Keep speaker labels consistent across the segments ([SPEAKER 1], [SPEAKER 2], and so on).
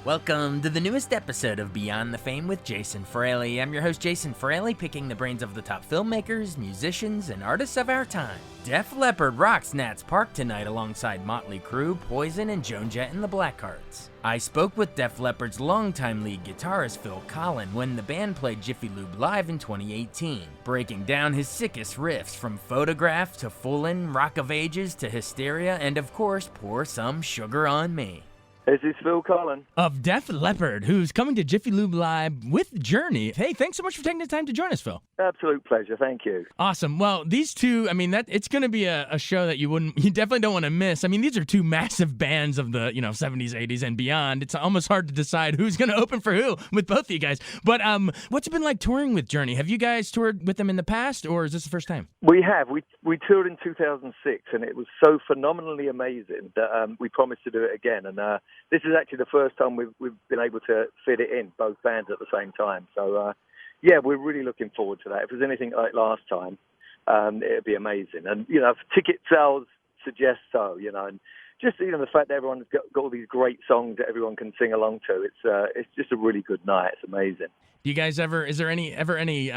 [SPEAKER 1] Welcome to the newest episode of Beyond the Fame with Jason Fraley. I'm your host, Jason Fraley, picking the brains of the top filmmakers, musicians, and artists of our time. Def Leppard rocks Nats Park tonight alongside Motley Crue, Poison, and Joan Jett and the Blackhearts. I spoke with Def Leppard's longtime lead guitarist Phil Collen when the band played Jiffy Lube live in 2018, breaking down his sickest riffs from Photograph to Foolin, Rock of Ages to Hysteria, and of course, Pour Some Sugar on Me.
[SPEAKER 2] This is Phil Collen
[SPEAKER 3] of Def Leppard, who's coming to Jiffy Lube Live with Journey. Hey, thanks so much for taking the time to join us, Phil.
[SPEAKER 2] Absolute pleasure. Thank you.
[SPEAKER 3] Awesome. Well, these two, it's going to be a show that you definitely don't want to miss. These are two massive bands of the, 70s, 80s, and beyond. It's almost hard to decide who's going to open for who with both of you guys. But what's it been like touring with Journey? Have you guys toured with them in the past, or is this the first time?
[SPEAKER 2] We have. We toured in 2006, and it was so phenomenally amazing that we promised to do it again. And this is actually the first time we've been able to fit it in, both bands at the same time. So, we're really looking forward to that. If there's anything like last time, it'd be amazing. And, ticket sales suggest so, and just, the fact that everyone's got all these great songs that everyone can sing along to, it's just a really good night. It's amazing.
[SPEAKER 3] Do you guys is there any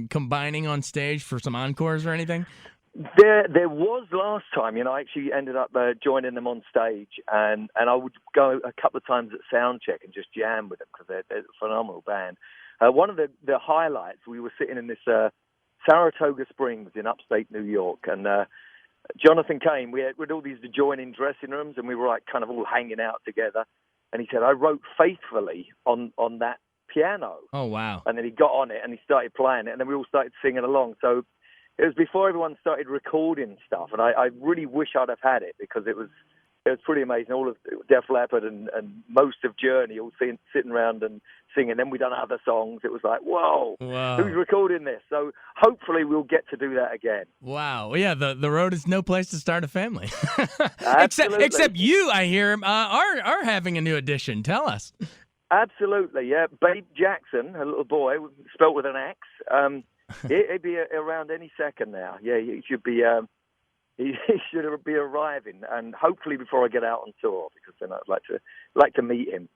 [SPEAKER 3] combining on stage for some encores or anything?
[SPEAKER 2] There was last time, I actually ended up joining them on stage, and I would go a couple of times at sound check and just jam with them because they're a phenomenal band. One of the highlights, we were sitting in this Saratoga Springs in upstate New York, and Jonathan came. We had all these adjoining dressing rooms, and we were like kind of all hanging out together. And he said, "I wrote Faithfully on that piano."
[SPEAKER 3] Oh, wow.
[SPEAKER 2] And then he got on it and he started playing it, and then we all started singing along. So it was before everyone started recording stuff, and I really wish I'd have had it because it was pretty amazing. All of Def Leppard and most of Journey all sitting around and singing. Then we done other songs. It was like, whoa, who's recording this? So hopefully we'll get to do that again.
[SPEAKER 3] Wow. Well, yeah, the road is no place to start a family.
[SPEAKER 2] Absolutely. Except
[SPEAKER 3] you, I hear, are having a new addition. Tell us.
[SPEAKER 2] Absolutely, yeah. Babe Jackson, a little boy, spelt with an X. He'd be around any second now. Yeah, he should be. He should be arriving, and hopefully before I get out on tour, because then I'd like to meet him.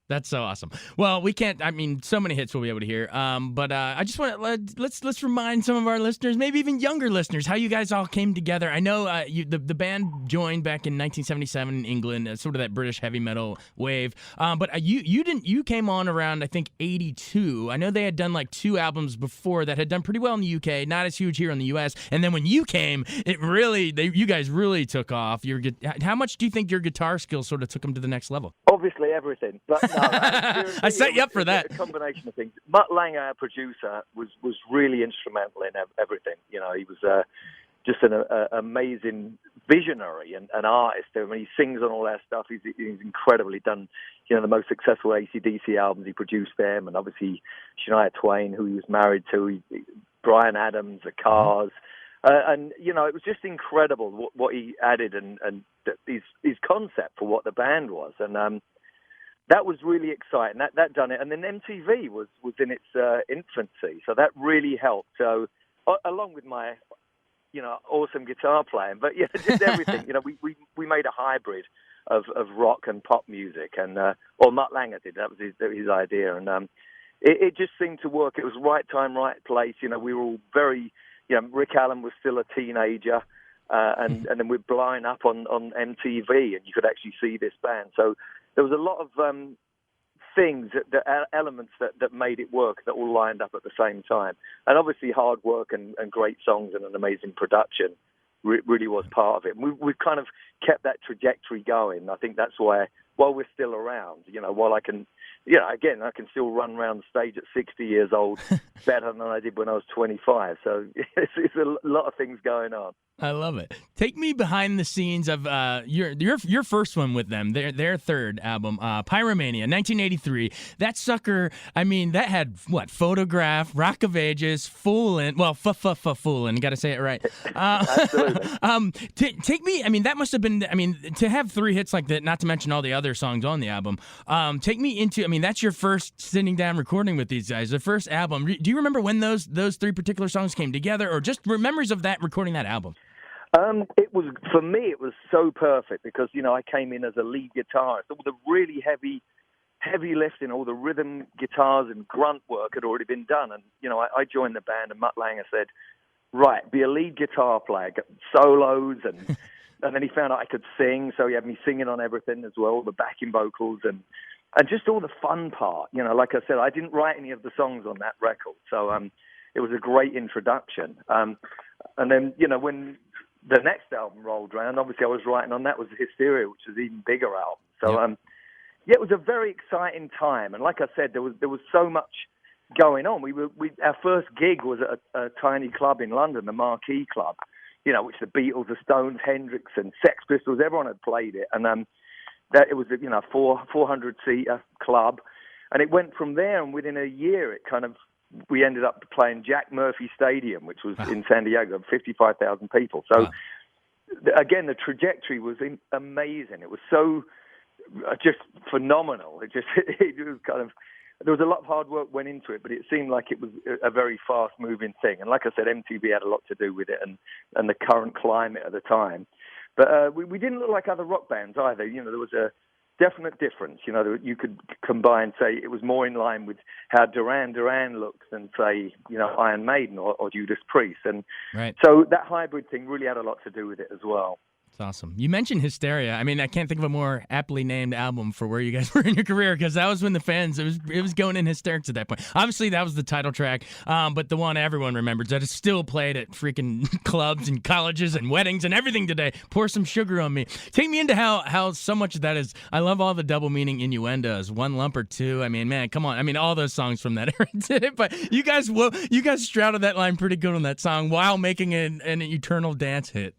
[SPEAKER 3] That's so awesome. Well, we can't. So many hits we'll be able to hear. But I just want let's remind some of our listeners, maybe even younger listeners, how you guys all came together. I know the band joined back in 1977 in England, sort of that British heavy metal wave. But you came on around I think 82. I know they had done like 2 albums before that had done pretty well in the UK, not as huge here in the US. And then when you came, you guys really took off. How much do you think your guitar skills sort of took them to the next level?
[SPEAKER 2] Obviously everything, but no,
[SPEAKER 3] I set you up for that.
[SPEAKER 2] A combination of things. Mutt Lange, our producer, was really instrumental in everything. He was just an amazing visionary and an artist. He sings on all our stuff. He's incredibly done. The most successful AC/DC albums, he produced them, and obviously Shania Twain, who he was married to, Bryan Adams, The Cars. And, it was just incredible what he added and his concept for what the band was. And that was really exciting. That done it. And then MTV was in its infancy. So that really helped. So along with my, awesome guitar playing. But, yeah, just everything. We made a hybrid of rock and pop music. And Mutt Lange did. That was his idea. And it just seemed to work. It was right time, right place. We were all very... Rick Allen was still a teenager, and then we're blowing up on MTV, and you could actually see this band. So there was a lot of things, elements that made it work that all lined up at the same time. And obviously hard work and great songs and an amazing production really was part of it. We've kind of kept that trajectory going. I think that's why, while we're still around, while I can... again, I can still run around the stage at 60 years old better than I did when I was 25. So it's a lot of things going on.
[SPEAKER 3] I love it. Take me behind the scenes of your first one with them, their third album, Pyromania, 1983. That sucker, that had what? Photograph, Rock of Ages, Foolin. Well, Foolin. Got to say it right.
[SPEAKER 2] Absolutely.
[SPEAKER 3] Take me. That must have been. To have 3 hits like that, not to mention all the other songs on the album. Take me into. That's your first sitting down recording with these guys. The first album. Do you remember when those 3 particular songs came together, or just memories of that recording that album?
[SPEAKER 2] It was, for me, it was so perfect because, I came in as a lead guitarist. All the really heavy heavy lifting, all the rhythm guitars and grunt work had already been done. And, I joined the band, and Mutt Lange said, right, be a lead guitar player, get solos, and then he found out I could sing, so he had me singing on everything as well, the backing vocals, and just all the fun part. Like I said, I didn't write any of the songs on that record, so it was a great introduction. And then, when the next album rolled around, obviously I was writing on that was Hysteria, which was an even bigger album. So, it was a very exciting time, and like I said, there was so much going on. Our first gig was at a tiny club in London, the Marquee Club, which the Beatles, the Stones, Hendrix, and Sex Pistols, everyone had played it, and that it was a 400-seater club, and it went from there. And within a year, we ended up playing Jack Murphy Stadium, which was in San Diego, 55,000 people. So again, the trajectory was amazing. It was so just phenomenal. It was there was a lot of hard work went into it, but it seemed like it was a very fast-moving thing. And like I said, MTV had a lot to do with it and the current climate at the time. But we didn't look like other rock bands either. There was a definite difference. You could combine, say, it was more in line with how Duran Duran looks than, say, Iron Maiden or Judas Priest. And so that hybrid thing really had a lot to do with it as well.
[SPEAKER 3] It's awesome. You mentioned Hysteria. I mean, I can't think of a more aptly named album for where you guys were in your career, because that was when the fans, it was going in hysterics at that point. Obviously, that was the title track, but the one everyone remembers that is still played at freaking clubs and colleges and weddings and everything today. Pour Some Sugar on Me. Take me into how so much of that is. I love all the double meaning innuendos. One lump or two. I mean, man, come on. I mean, all those songs from that era did it, but you guys shrouded that line pretty good on that song while making an eternal dance hit.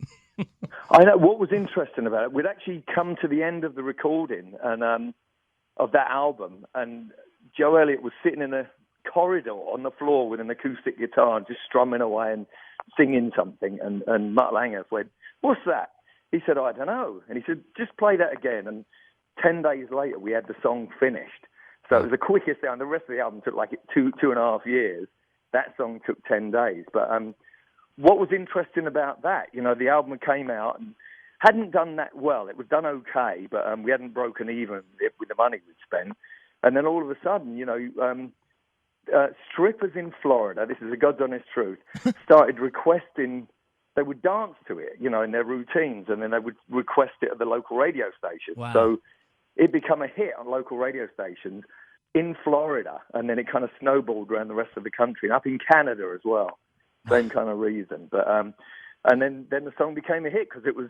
[SPEAKER 2] I know what was interesting about it. We'd actually come to the end of the recording and of that album, and Joe Elliott was sitting in a corridor on the floor with an acoustic guitar, just strumming away and singing something. And Mutt Lange went, "What's that?" He said, "I don't know." And he said, "Just play that again." And 10 days later, we had the song finished. So it was the quickest thing. The rest of the album took like 2.5 years. That song took 10 days. But what was interesting about that, the album came out and hadn't done that well. It was done okay, but we hadn't broken even with the money we'd spent. And then all of a sudden, strippers in Florida, this is a God's honest truth, started requesting, they would dance to it, in their routines, and then they would request it at the local radio station.
[SPEAKER 3] Wow.
[SPEAKER 2] So it became a hit on local radio stations in Florida, and then it kind of snowballed around the rest of the country, and up in Canada as well. Same kind of reason, but and then the song became a hit because it was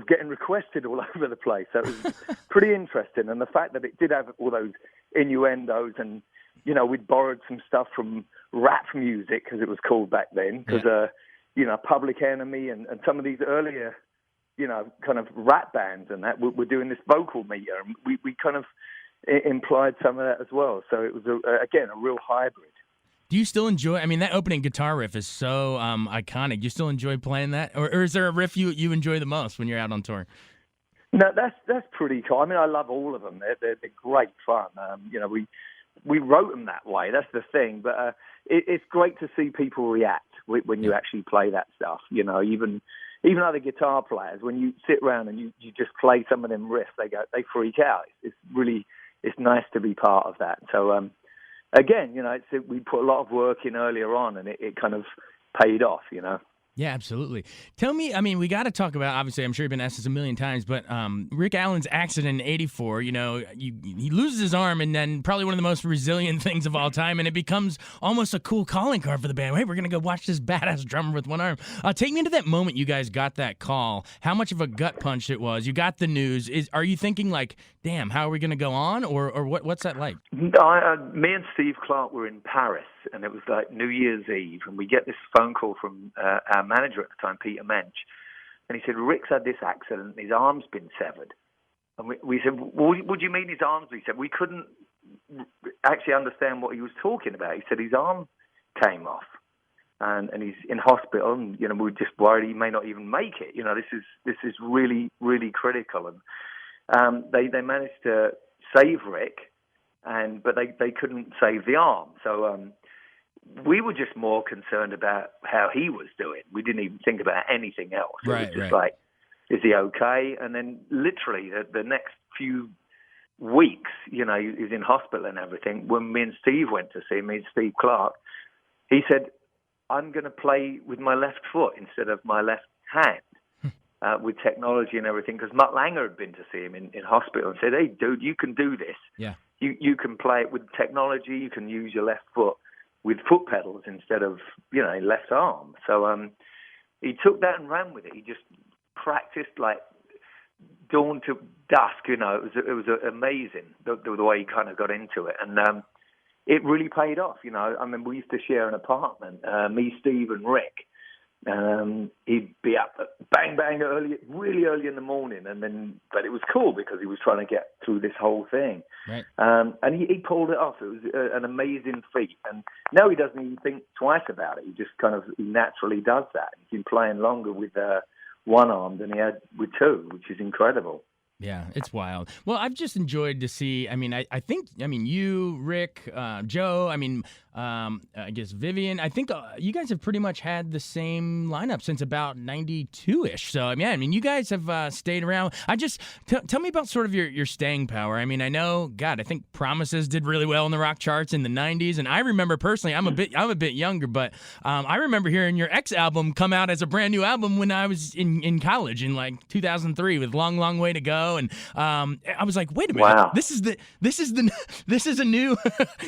[SPEAKER 2] getting requested all over the place. So it was pretty interesting, and the fact that it did have all those innuendos, and we'd borrowed some stuff from rap music, because it was called back then, because Public Enemy and some of these earlier kind of rap bands and that were doing this vocal meter, and we kind of implied some of that as well. So it was again a real hybrid.
[SPEAKER 3] Do you still enjoy? I mean, that opening guitar riff is so iconic. Do you still enjoy playing that, or is there a riff you enjoy the most when you're out on tour?
[SPEAKER 2] No, that's pretty cool. I mean, I love all of them. They're great fun. We wrote them that way. That's the thing. But it's great to see people react when you actually play that stuff. Even other guitar players, when you sit around and you just play some of them riffs, they freak out. It's nice to be part of that. So. Again, we put a lot of work in earlier on, and it kind of paid off,
[SPEAKER 3] Yeah, absolutely. Tell me, I mean, we got to talk about, obviously, I'm sure you've been asked this a million times, but Rick Allen's accident in '84, he loses his arm, and then probably one of the most resilient things of all time, and it becomes almost a cool calling card for the band. Hey, we're going to go watch this badass drummer with one arm. Take me into that moment you guys got that call, how much of a gut punch it was. You got the news. Are you thinking like, damn, how are we going to go on, or what's that like?
[SPEAKER 2] Me and Steve Clark were in Paris, and it was like New Year's Eve, and we get this phone call from our manager at the time, Peter Mensch, and he said, "Rick's had this accident, and his arm's been severed." And we said, "Well, what do you mean his arm's?" He said, "We couldn't actually understand what he was talking about." He said his arm came off, and he's in hospital, and we were just worried he may not even make it. This is really, really critical. And they managed to save Rick, but they couldn't save the arm. So we were just more concerned about how he was doing. We didn't even think about anything else. It was just like, is he okay? And then literally the next few weeks, he was in hospital and everything. When me and Steve went to see him, me and Steve Clark, he said, I'm going to play with my left foot instead of my left hand with technology and everything, because Mutt Lange had been to see him in hospital and said, hey, dude, you can do this.
[SPEAKER 3] Yeah.
[SPEAKER 2] You can play it with technology. You can use your left foot with foot pedals instead of, left arm. So he took that and ran with it. He just practiced like dawn to dusk. It was amazing the way he kind of got into it. And it really paid off. I mean, we used to share an apartment, me, Steve, and Rick. He'd be up bang really early in the morning, but it was cool because he was trying to get through this whole thing.
[SPEAKER 3] Right.
[SPEAKER 2] And he pulled it off. It was an amazing feat. And now he doesn't even think twice about it. He just he naturally does that. He's been playing longer with one arm than he had with two, which is incredible.
[SPEAKER 3] Yeah, it's wild. Well, I've just enjoyed to see, I think you, Rick, Joe, I guess Vivian, I think you guys have pretty much had the same lineup since about 92-ish. So, you guys have stayed around. Tell me about sort of your staying power. I know, I think Promises did really well in the rock charts in the 90s. And I remember personally, I'm a bit younger, but I remember hearing your X album come out as a brand new album when I was in college in like 2003 with Long, Long Way to Go. And I was like, wait a minute,
[SPEAKER 2] wow.
[SPEAKER 3] this is a new,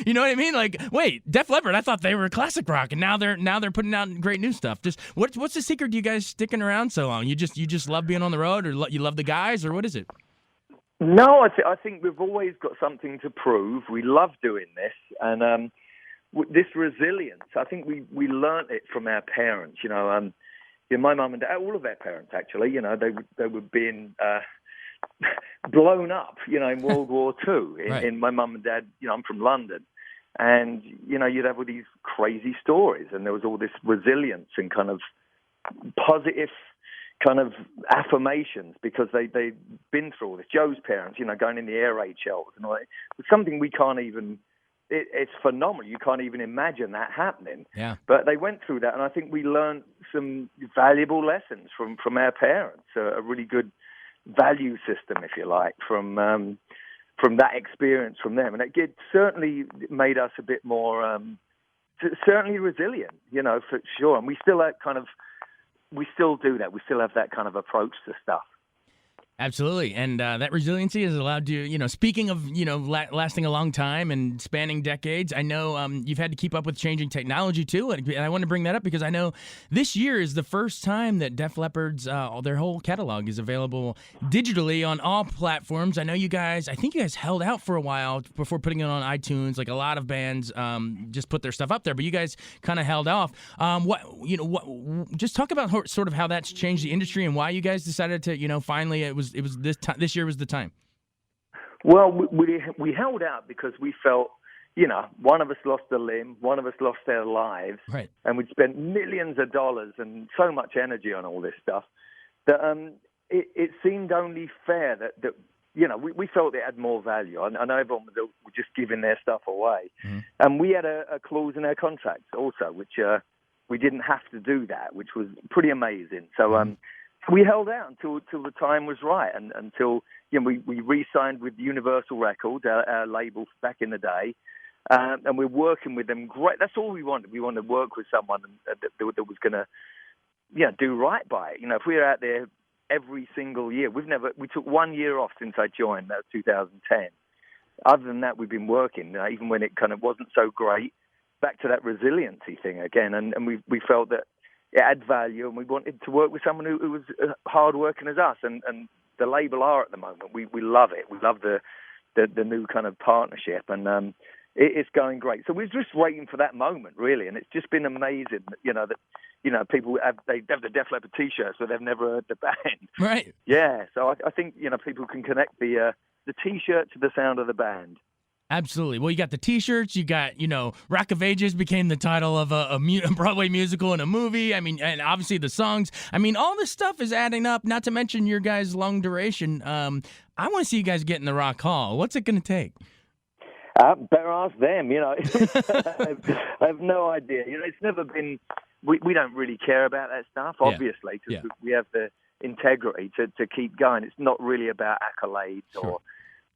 [SPEAKER 3] you know what I mean? Like, wait, Def Leppard, I thought they were classic rock, and now they're putting out great new stuff. Just what's the secret to you guys sticking around so long? You just love being on the road, or you love the guys, or what is it?
[SPEAKER 2] No, I think we've always got something to prove. We love doing this, and this resilience. I think we learnt it from our parents. My mum and dad, all of our parents actually. They were being blown up, in World War II.
[SPEAKER 3] Right.
[SPEAKER 2] In my mum and dad, I'm from London, and you'd have all these crazy stories, and there was all this resilience and kind of positive kind of affirmations because they'd been through all this. Joe's parents, going in the air raid shelters and all that. It's something we can't even. It's phenomenal. You can't even imagine that happening.
[SPEAKER 3] Yeah.
[SPEAKER 2] But they went through that, and I think we learned some valuable lessons from our parents. A really good value system, if you like, from that experience from them, and it certainly made us a bit more certainly resilient, for sure. And we still do that. We still have that kind of approach to stuff.
[SPEAKER 3] Absolutely, and that resiliency is allowed to, speaking of, lasting a long time and spanning decades, I know you've had to keep up with changing technology too, and I want to bring that up because I know this year is the first time that Def Leppard's, their whole catalog is available digitally on all platforms. I think you guys held out for a while before putting it on iTunes, like a lot of bands just put their stuff up there, but you guys kind of held off. Just talk about sort of how that's changed the industry and why you guys decided to, finally it was this year was the time.
[SPEAKER 2] Well, we held out because we felt, one of us lost a limb, one of us lost their lives,
[SPEAKER 3] right,
[SPEAKER 2] and we'd spent millions of dollars and so much energy on all this stuff that it seemed only fair that we felt it had more value. I know everyone was just giving their stuff away, and we had a clause in our contract also, which we didn't have to do that, which was pretty amazing. So. We held out until the time was right, and until we re-signed with Universal Records, our label back in the day, and we're working with them. Great, that's all we wanted. We wanted to work with someone that was going to, do right by it. If we were out there every single year, we took 1 year off since I joined. That was 2010. Other than that, we've been working, even when it kind of wasn't so great. Back to that resiliency thing again, and we felt that it had value, and we wanted to work with someone who was hard working as us, and the label are at the moment. We love it. We love the new kind of partnership, and it's going great. So we're just waiting for that moment, really, and it's just been amazing. That people have the Def Leppard T-shirts, but they've never heard the band.
[SPEAKER 3] Right.
[SPEAKER 2] Yeah. So I think people can connect the T-shirt to the sound of the band.
[SPEAKER 3] Absolutely. Well, you got the T-shirts. You got, Rock of Ages became the title of a Broadway musical and a movie. And obviously the songs. All this stuff is adding up, not to mention your guys' long duration. I want to see you guys get in the Rock Hall. What's it going to take?
[SPEAKER 2] Better ask them, I have no idea. It's never been, we don't really care about that stuff, obviously, because we have the integrity to keep going. It's not really about accolades or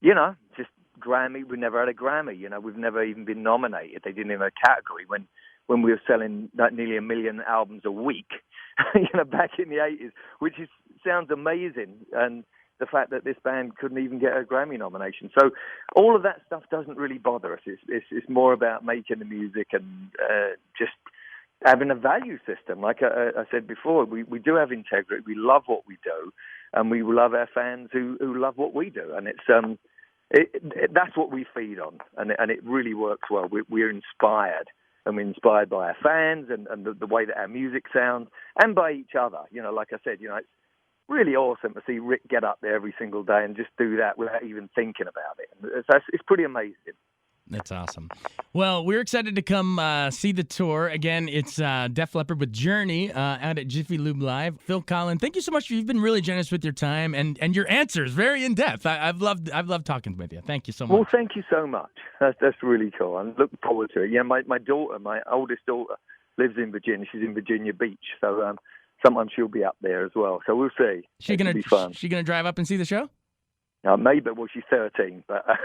[SPEAKER 2] just Grammy. We never had a Grammy. We've never even been nominated. They didn't even have a category when we were selling nearly 1 million albums a week, back in the 80s, which sounds amazing. And the fact that this band couldn't even get a Grammy nomination. So all of that stuff doesn't really bother us. It's more about making the music and just having a value system. Like I said before, we do have integrity. We love what we do, and we love our fans who love what we do. And that's what we feed on, and it really works well. We're inspired, and we're inspired by our fans and the way that our music sounds, and by each other. Like I said, it's really awesome to see Rick get up there every single day and just do that without even thinking about it. It's pretty amazing.
[SPEAKER 3] That's awesome. Well, we're excited to come see the tour. Again, it's Def Leppard with Journey out at Jiffy Lube Live. Phil Collen, thank you so much. You've been really generous with your time and your answers, very in-depth. I've loved talking with you. Thank you so much.
[SPEAKER 2] Well, thank you so much. That's really cool. I'm looking forward to it. Yeah, my daughter, my oldest daughter, lives in Virginia. She's in Virginia Beach, so sometime she'll be up there as well. So we'll see. It'll be fun.
[SPEAKER 3] She gonna drive up and see the show?
[SPEAKER 2] Maybe. Well, she's 13, but I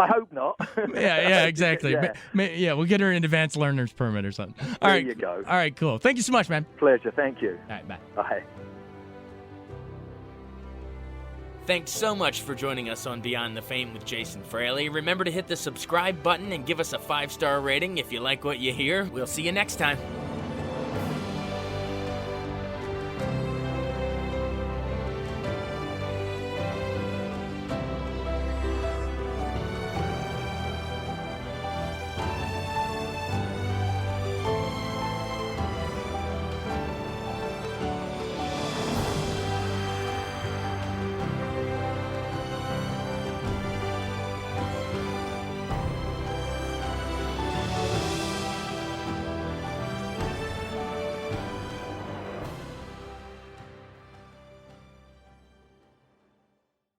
[SPEAKER 2] hope not.
[SPEAKER 3] Yeah, exactly. Yeah. We'll get her an advanced learner's permit or something. All right.
[SPEAKER 2] There you go.
[SPEAKER 3] All right, cool. Thank you so much, man.
[SPEAKER 2] Pleasure. Thank you.
[SPEAKER 3] All right, bye.
[SPEAKER 2] Bye.
[SPEAKER 1] Thanks so much for joining us on Beyond the Fame with Jason Fraley. Remember to hit the subscribe button and give us a 5-star rating if you like what you hear. We'll see you next time.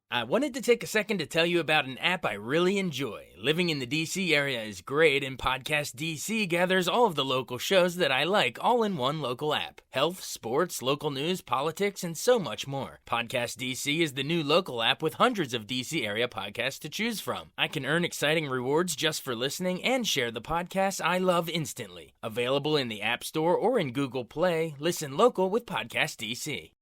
[SPEAKER 1] I wanted to take a second to tell you about an app I really enjoy. Living in the D.C. area is great, and Podcast D.C. gathers all of the local shows that I like all in one local app. Health, sports, local news, politics, and so much more. Podcast D.C. is the new local app with hundreds of D.C. area podcasts to choose from. I can earn exciting rewards just for listening and share the podcasts I love instantly. Available in the App Store or in Google Play, listen local with Podcast D.C.